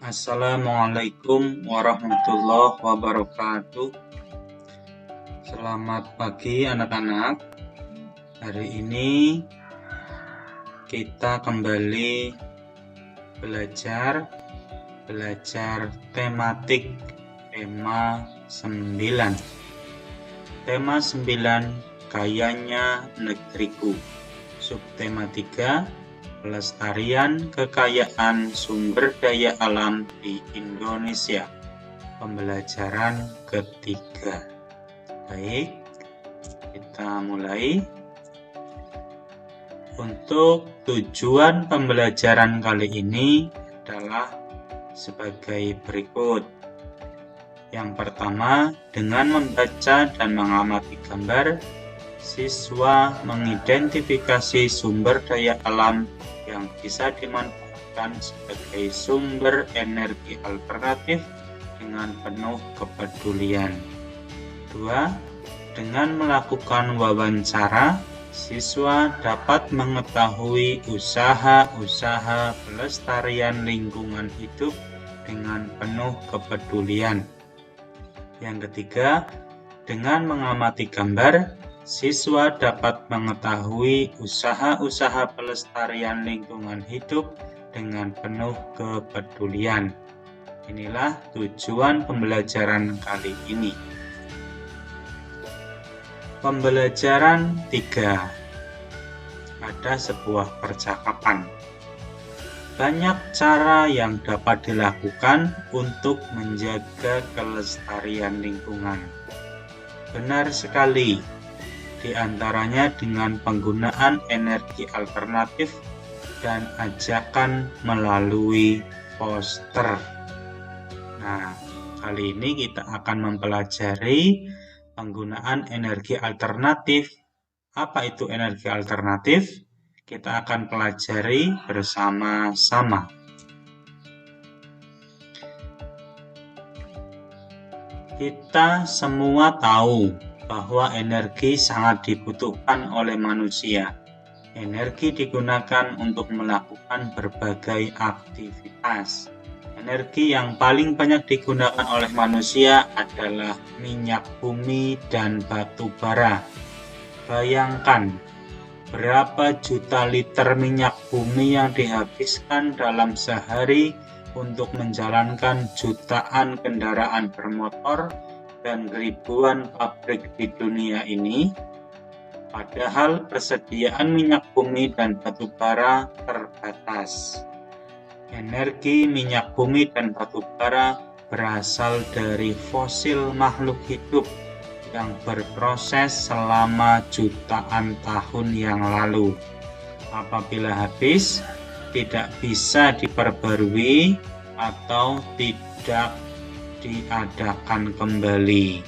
Assalamualaikum warahmatullahi wabarakatuh. Selamat pagi anak-anak. Hari ini kita kembali belajar tematik tema 9. Tema 9 Kayanya Negeriku. Subtema 3 Pelestarian kekayaan sumber daya alam di Indonesia. Pembelajaran ketiga. Baik, kita mulai. Untuk tujuan pembelajaran kali ini adalah sebagai berikut. Yang pertama, dengan membaca dan mengamati gambar, siswa mengidentifikasi sumber daya alam yang bisa dimanfaatkan sebagai sumber energi alternatif dengan penuh kepedulian. 2. Dengan melakukan wawancara, siswa dapat mengetahui usaha-usaha pelestarian lingkungan hidup dengan penuh kepedulian. Yang ketiga, dengan mengamati gambar, siswa dapat mengetahui usaha-usaha pelestarian lingkungan hidup dengan penuh kepedulian. Inilah tujuan pembelajaran kali ini. Pembelajaran 3. Ada sebuah percakapan. Banyak cara yang dapat dilakukan untuk menjaga kelestarian lingkungan. Benar sekali. Di antaranya dengan penggunaan energi alternatif dan ajakan melalui poster. Nah, kali ini kita akan mempelajari penggunaan energi alternatif. Apa itu energi alternatif? Kita akan pelajari bersama-sama. Kita semua tahu bahwa energi sangat dibutuhkan oleh manusia. Energi digunakan untuk melakukan berbagai aktivitas. Energi yang paling banyak digunakan oleh manusia adalah minyak bumi dan batu bara. Bayangkan berapa juta liter minyak bumi yang dihabiskan dalam sehari untuk menjalankan jutaan kendaraan bermotor dan ribuan pabrik di dunia ini, padahal persediaan minyak bumi dan batu bara terbatas. Energi minyak bumi dan batu bara berasal dari fosil makhluk hidup yang berproses selama jutaan tahun yang lalu. Apabila habis, tidak bisa diperbarui atau tidak diadakan kembali.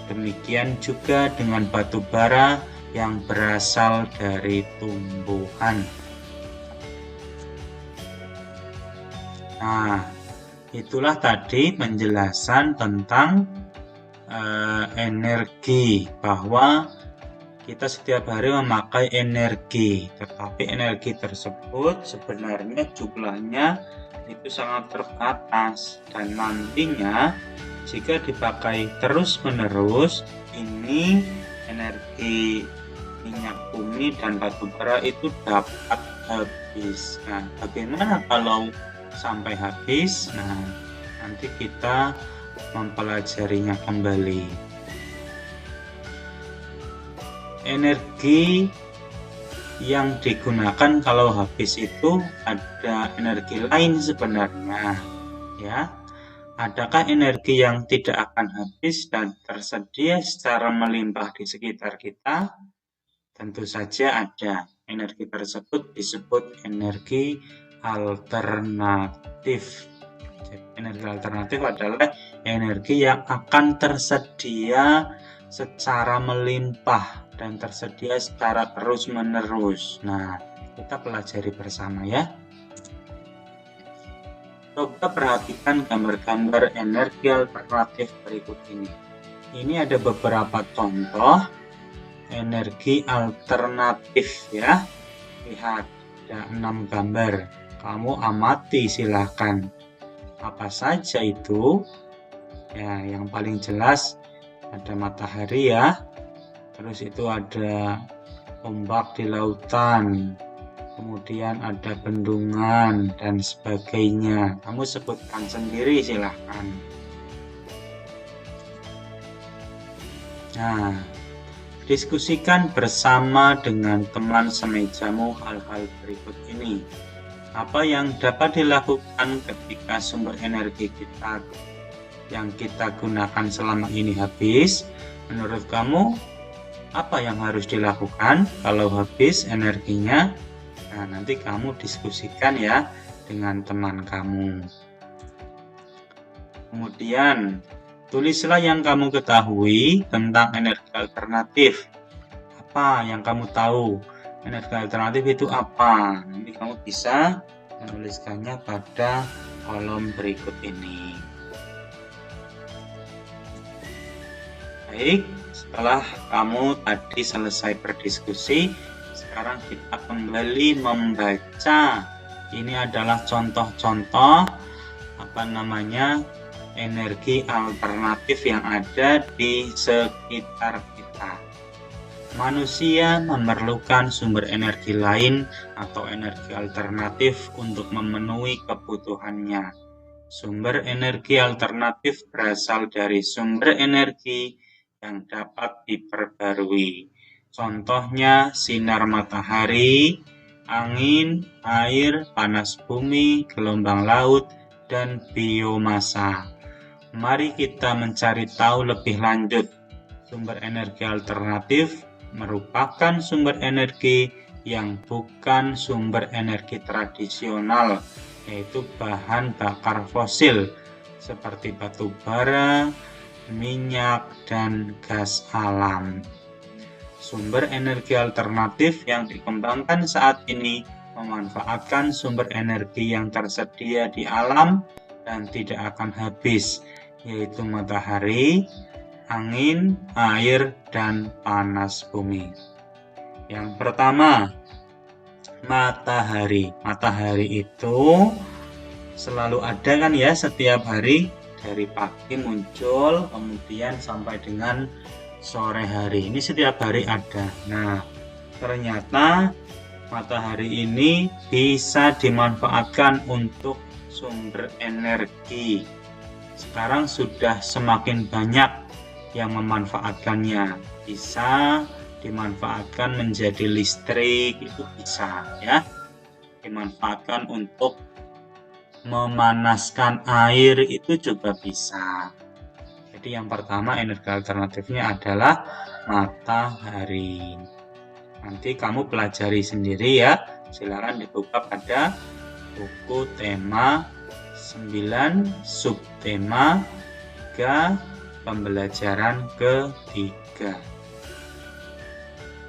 Demikian juga dengan batu bara yang berasal dari tumbuhan. Nah, itulah tadi penjelasan tentang energi, bahwa kita setiap hari memakai energi, tetapi energi tersebut sebenarnya jumlahnya itu sangat terbatas, dan nantinya jika dipakai terus-menerus, ini energi minyak bumi dan batu bara itu dapat habis. Nah, bagaimana kalau sampai habis? Nah, nanti kita mempelajarinya kembali. Energi yang digunakan kalau habis itu ada energi lain sebenarnya, ya. Adakah energi yang tidak akan habis dan tersedia secara melimpah di sekitar kita? Tentu saja ada. Energi tersebut disebut energi alternatif. Energi alternatif adalah energi yang akan tersedia secara melimpah dan tersedia secara terus-menerus. Nah, kita pelajari bersama ya. Coba perhatikan gambar-gambar energi alternatif berikut ini. Ini ada beberapa contoh energi alternatif ya. Lihat, ada 6 gambar. Kamu amati silahkan. Apa saja itu? Ya, yang paling jelas ada matahari ya. Terus itu ada ombak di lautan. Kemudian ada bendungan dan sebagainya. Kamu sebutkan sendiri silahkan. Nah, diskusikan bersama dengan teman semejamu hal-hal berikut ini. Apa yang dapat dilakukan ketika sumber energi kita yang kita gunakan selama ini habis? Menurut kamu, apa yang harus dilakukan kalau habis energinya? Nah, nanti kamu diskusikan ya dengan teman kamu. Kemudian, tulislah yang kamu ketahui tentang energi alternatif. Apa yang kamu tahu? Energi alternatif itu apa? Nanti kamu bisa menuliskannya pada kolom berikut ini. Baik, setelah kamu tadi selesai berdiskusi, sekarang kita kembali membaca. Ini adalah contoh-contoh energi alternatif yang ada di sekitar kita. Manusia memerlukan sumber energi lain atau energi alternatif untuk memenuhi kebutuhannya. Sumber energi alternatif berasal dari sumber energi yang dapat diperbarui. Contohnya sinar matahari, angin, air, panas bumi, gelombang laut, dan biomasa. Mari kita mencari tahu lebih lanjut. Sumber energi alternatif merupakan sumber energi yang bukan sumber energi tradisional, yaitu bahan bakar fosil seperti batu bara, minyak, dan gas alam. Sumber energi alternatif yang dikembangkan saat ini memanfaatkan sumber energi yang tersedia di alam dan tidak akan habis, yaitu matahari, angin, air, dan panas bumi. Yang pertama, matahari. Matahari itu selalu ada kan ya, setiap hari dari pagi muncul kemudian sampai dengan sore hari. Ini setiap hari ada. Nah, ternyata matahari ini bisa dimanfaatkan untuk sumber energi. Sekarang sudah semakin banyak yang memanfaatkannya. Bisa dimanfaatkan menjadi listrik, itu bisa ya. Dimanfaatkan untuk memanaskan air, itu juga bisa. Jadi yang pertama energi alternatifnya adalah matahari. Nanti kamu pelajari sendiri ya. Silakan dibuka pada buku tema 9 subtema 3 pembelajaran ketiga.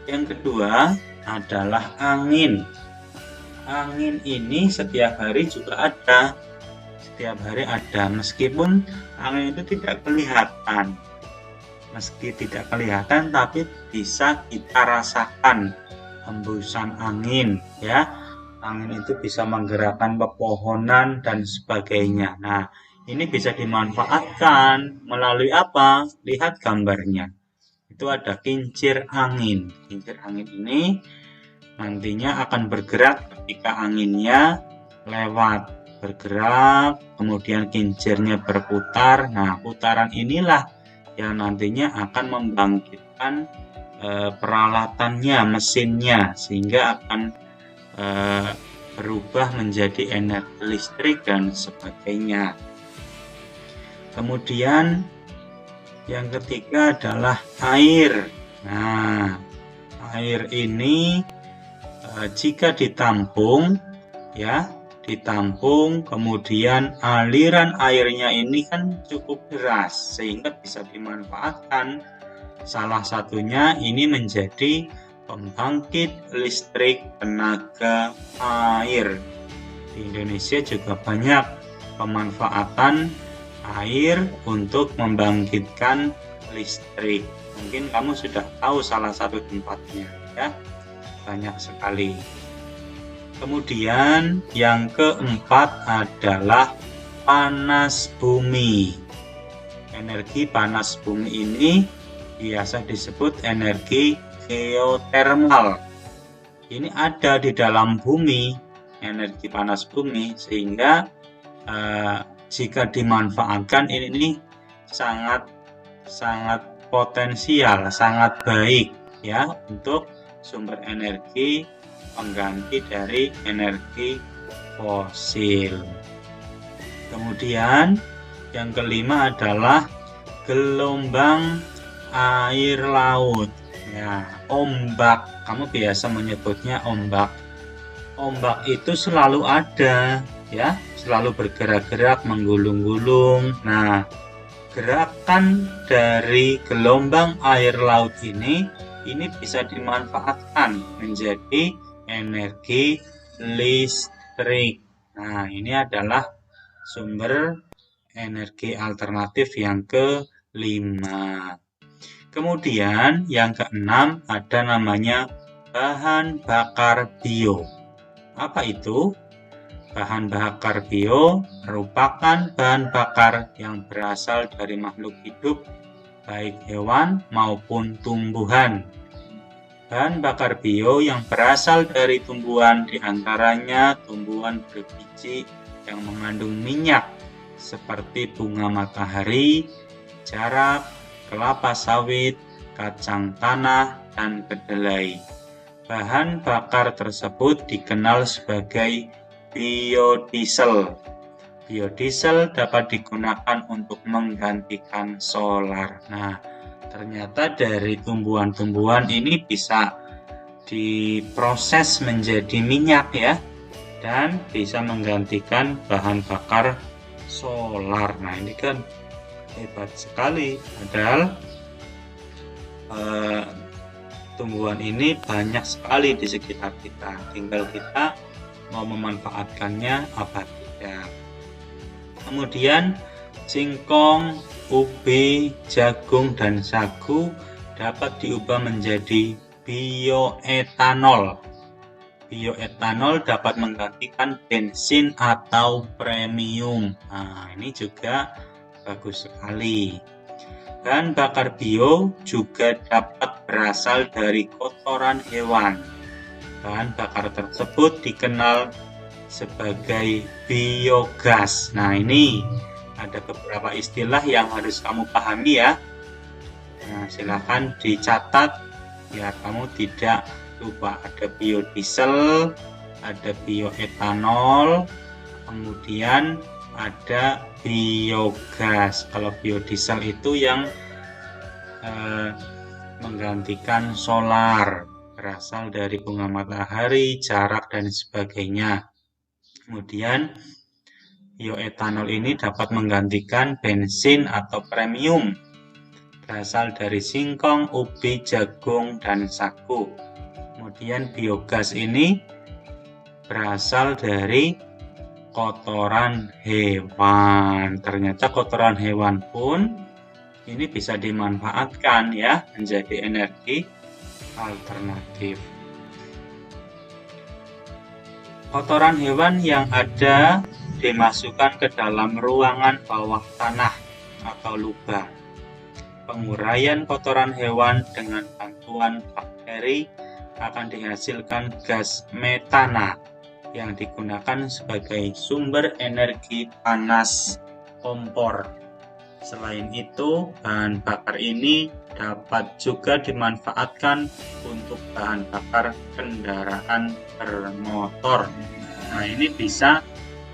Yang kedua adalah angin. Angin ini setiap hari juga ada. Setiap hari ada, meskipun angin itu tidak kelihatan. Meski tidak kelihatan, tapi bisa kita rasakan hembusan angin ya. Angin itu bisa menggerakkan pepohonan dan sebagainya. Nah, ini bisa dimanfaatkan melalui apa? Lihat gambarnya. Itu ada kincir angin. Kincir angin ini nantinya akan bergerak ketika anginnya lewat. Bergerak, kemudian kincirnya berputar. Nah, putaran inilah yang nantinya akan membangkitkan peralatannya, mesinnya, sehingga akan berubah menjadi energi listrik dan sebagainya. Kemudian yang ketiga adalah air. Nah, air ini jika ditampung ya, ditampung, kemudian aliran airnya ini kan cukup deras sehingga bisa dimanfaatkan. Salah satunya ini menjadi pembangkit listrik tenaga air. Di Indonesia juga banyak pemanfaatan air untuk membangkitkan listrik. Mungkin kamu sudah tahu salah satu tempatnya ya. Banyak sekali. Kemudian yang keempat adalah panas bumi. Energi panas bumi ini biasa disebut energi geotermal. Ini ada di dalam bumi, energi panas bumi, sehingga jika dimanfaatkan ini sangat potensial, sangat baik ya untuk sumber energi pengganti dari energi fosil. Kemudian yang kelima adalah gelombang air laut. Ya, ombak. Kamu biasa menyebutnya ombak. Ombak itu selalu ada, ya, selalu bergerak-gerak, menggulung-gulung. Nah, gerakan dari gelombang air laut ini bisa dimanfaatkan menjadi energi listrik. Nah, ini adalah sumber energi alternatif yang kelima. Kemudian yang keenam ada namanya bahan bakar bio. Apa itu? Bahan bakar bio merupakan bahan bakar yang berasal dari makhluk hidup, baik hewan maupun tumbuhan. Bahan bakar bio yang berasal dari tumbuhan diantaranya tumbuhan berbiji yang mengandung minyak seperti bunga matahari, jarak, kelapa sawit, kacang tanah, dan kedelai. Bahan bakar tersebut dikenal sebagai biodiesel. Biodiesel dapat digunakan untuk menggantikan solar. Nah, ternyata dari tumbuhan-tumbuhan ini bisa diproses menjadi minyak ya, dan bisa menggantikan bahan bakar solar. Nah, ini kan hebat sekali, padahal tumbuhan ini banyak sekali di sekitar kita, tinggal kita mau memanfaatkannya apa tidak. Kemudian singkong, ubi, jagung, dan sagu dapat diubah menjadi bioetanol. Bioetanol dapat menggantikan bensin atau premium. Nah, ini juga bagus sekali. Bahan bakar bio juga dapat berasal dari kotoran hewan. Bahan bakar tersebut dikenal sebagai biogas. Nah, ini ada beberapa istilah yang harus kamu pahami ya. Nah, silakan dicatat biar kamu tidak lupa. Ada biodiesel, ada bioetanol, kemudian ada biogas. Kalau biodiesel itu yang menggantikan solar, berasal dari bunga matahari, jarak, dan sebagainya. Kemudian bioetanol ini dapat menggantikan bensin atau premium, berasal dari singkong, ubi, jagung, dan sagu. Kemudian biogas ini berasal dari kotoran hewan. Ternyata kotoran hewan pun ini bisa dimanfaatkan ya menjadi energi alternatif. Kotoran hewan yang ada dimasukkan ke dalam ruangan bawah tanah atau lubang. Penguraian kotoran hewan dengan bantuan bakteri akan dihasilkan gas metana yang digunakan sebagai sumber energi panas kompor. Selain itu, bahan bakar ini dapat juga dimanfaatkan untuk bahan bakar kendaraan bermotor. Nah, ini bisa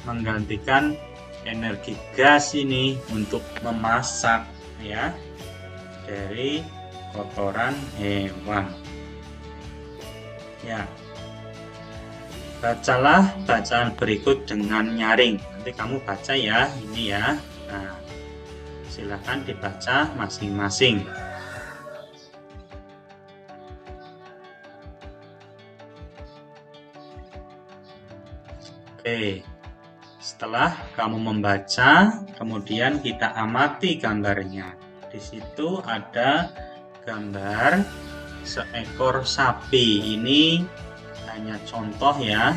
menggantikan energi gas ini untuk memasak ya dari kotoran hewan. Ya. Bacalah bacaan berikut dengan nyaring. Nanti kamu baca ya, ini ya. Nah, silakan dibaca masing-masing. Oke. Setelah kamu membaca, kemudian kita amati gambarnya. Di situ ada gambar seekor sapi. Ini hanya contoh ya.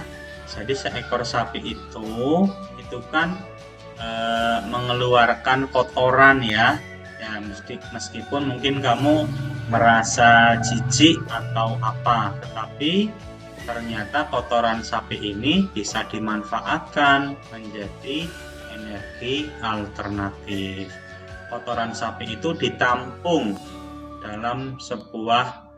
Jadi seekor sapi itu kan mengeluarkan kotoran ya. Ya, meskipun mungkin kamu merasa jijik atau apa, tetapi ternyata kotoran sapi ini bisa dimanfaatkan menjadi energi alternatif. Kotoran sapi itu ditampung dalam sebuah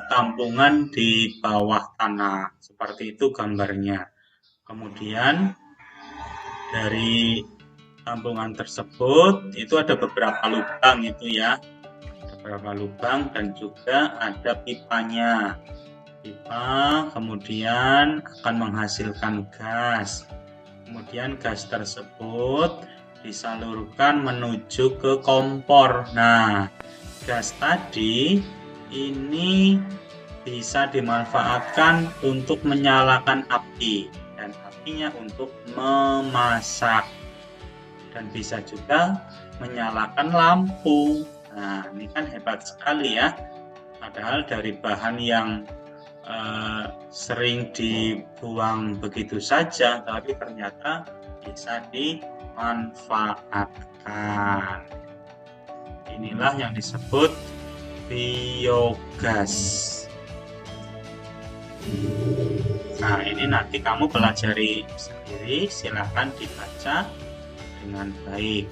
tampungan di bawah tanah. Seperti itu gambarnya. Kemudian dari tampungan tersebut itu ada beberapa lubang itu ya, ada beberapa lubang dan juga ada pipanya. Pipa kemudian akan menghasilkan gas. Kemudian gas tersebut disalurkan menuju ke kompor. Nah, gas tadi ini bisa dimanfaatkan untuk menyalakan api dan apinya untuk memasak dan bisa juga menyalakan lampu. Nah, ini kan hebat sekali ya. Padahal dari bahan yang sering dibuang begitu saja, tapi ternyata bisa dimanfaatkan. Inilah yang disebut biogas. Nah, ini nanti kamu pelajari sendiri, silahkan dibaca dengan baik.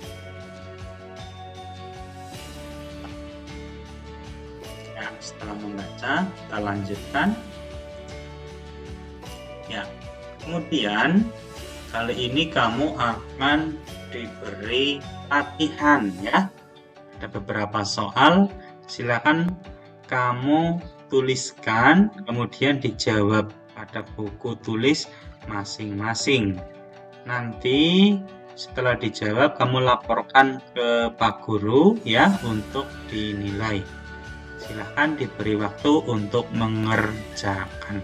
Ya, setelah membaca, kita lanjutkan. Ya, kemudian kali ini kamu akan diberi latihan ya. Ada beberapa soal, silakan kamu tuliskan, kemudian dijawab pada buku tulis masing-masing. Nanti setelah dijawab kamu laporkan ke Pak Guru ya untuk dinilai. Silakan diberi waktu untuk mengerjakan.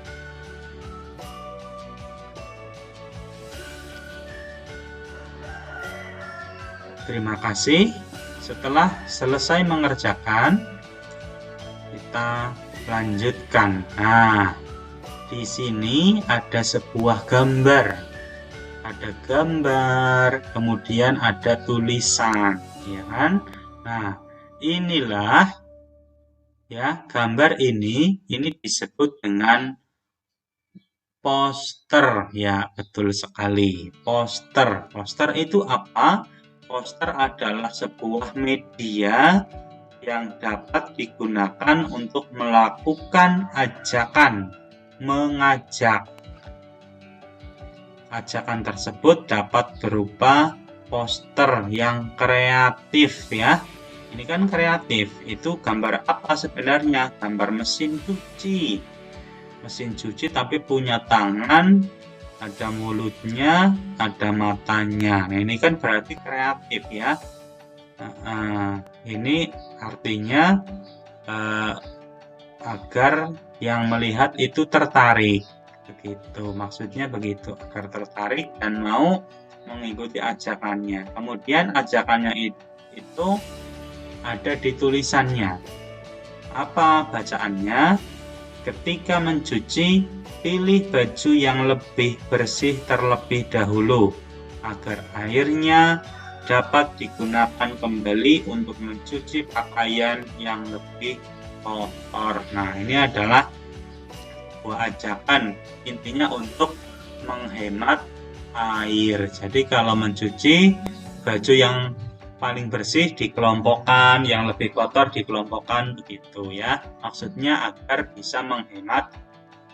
Terima kasih. Setelah selesai mengerjakan, kita lanjutkan. Nah, di sini ada sebuah gambar. Ada gambar, kemudian ada tulisan, ya kan? Nah, inilah ya, gambar ini disebut dengan poster. Ya, betul sekali. Poster. Poster itu apa? Poster adalah sebuah media yang dapat digunakan untuk melakukan ajakan, mengajak. Ajakan tersebut dapat berupa poster yang kreatif ya. Ini kan kreatif. Itu gambar apa sebenarnya? Gambar mesin cuci. Mesin cuci tapi punya tangan, ada mulutnya, ada matanya. Nah, ini kan berarti kreatif ya. Ini artinya agar yang melihat itu tertarik. Begitu, maksudnya begitu, agar tertarik dan mau mengikuti ajakannya. Kemudian ajakannya itu ada di tulisannya. Apa bacaannya? Ketika mencuci, pilih baju yang lebih bersih terlebih dahulu, agar airnya dapat digunakan kembali untuk mencuci pakaian yang lebih kotor. Nah, ini adalah sebuah ajakan, intinya untuk menghemat air. Jadi kalau mencuci, baju yang paling bersih dikelompokkan, yang lebih kotor dikelompokkan, begitu ya. Maksudnya agar bisa menghemat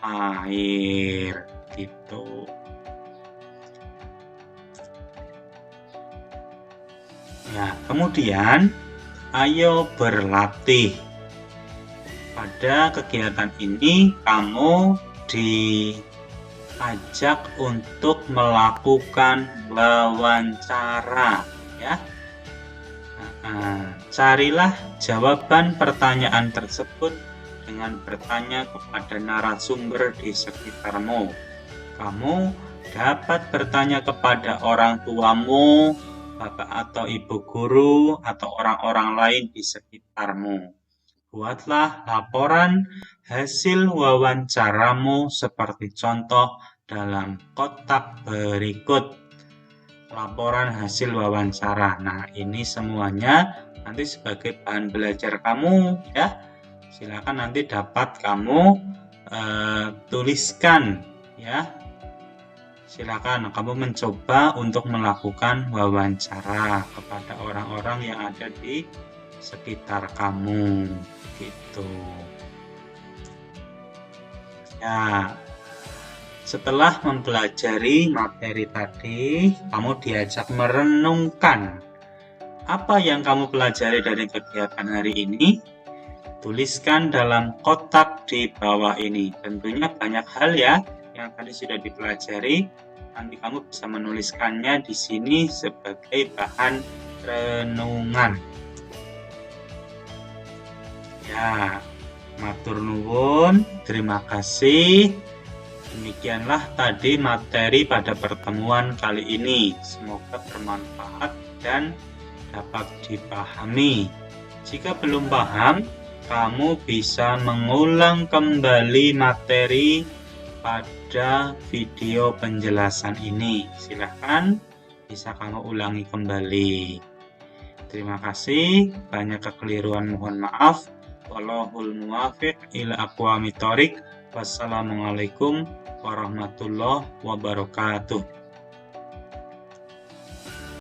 air, gitu. Ya, kemudian ayo berlatih. Pada kegiatan ini kamu diajak untuk melakukan wawancara ya. Carilah jawaban pertanyaan tersebut dengan bertanya kepada narasumber di sekitarmu. Kamu dapat bertanya kepada orang tuamu, bapak atau ibu guru, atau orang-orang lain di sekitarmu. Buatlah laporan hasil wawancaramu seperti contoh dalam kotak berikut. laporan hasil wawancara. Nah, ini semuanya nanti sebagai bahan belajar kamu ya. Silakan nanti dapat kamu tuliskan ya. Silakan kamu mencoba untuk melakukan wawancara kepada orang-orang yang ada di sekitar kamu gitu. Ya, setelah mempelajari materi tadi, kamu diajak merenungkan apa yang kamu pelajari dari kegiatan hari ini. Tuliskan dalam kotak di bawah ini. Tentunya banyak hal ya yang tadi sudah dipelajari. Nanti kamu bisa menuliskannya di sini sebagai bahan renungan. Ya, matur nuwun, terima kasih. Demikianlah tadi materi pada pertemuan kali ini. Semoga bermanfaat dan dapat dipahami. Jika belum paham, kamu bisa mengulang kembali materi pada video penjelasan ini. Silahkan bisa kamu ulangi kembali. Terima kasih, banyak kekeliruan mohon maaf. Wallahul muwaffiq ila aqwamit thoriq. Wassalamualaikum warahmatullahi wabarakatuh.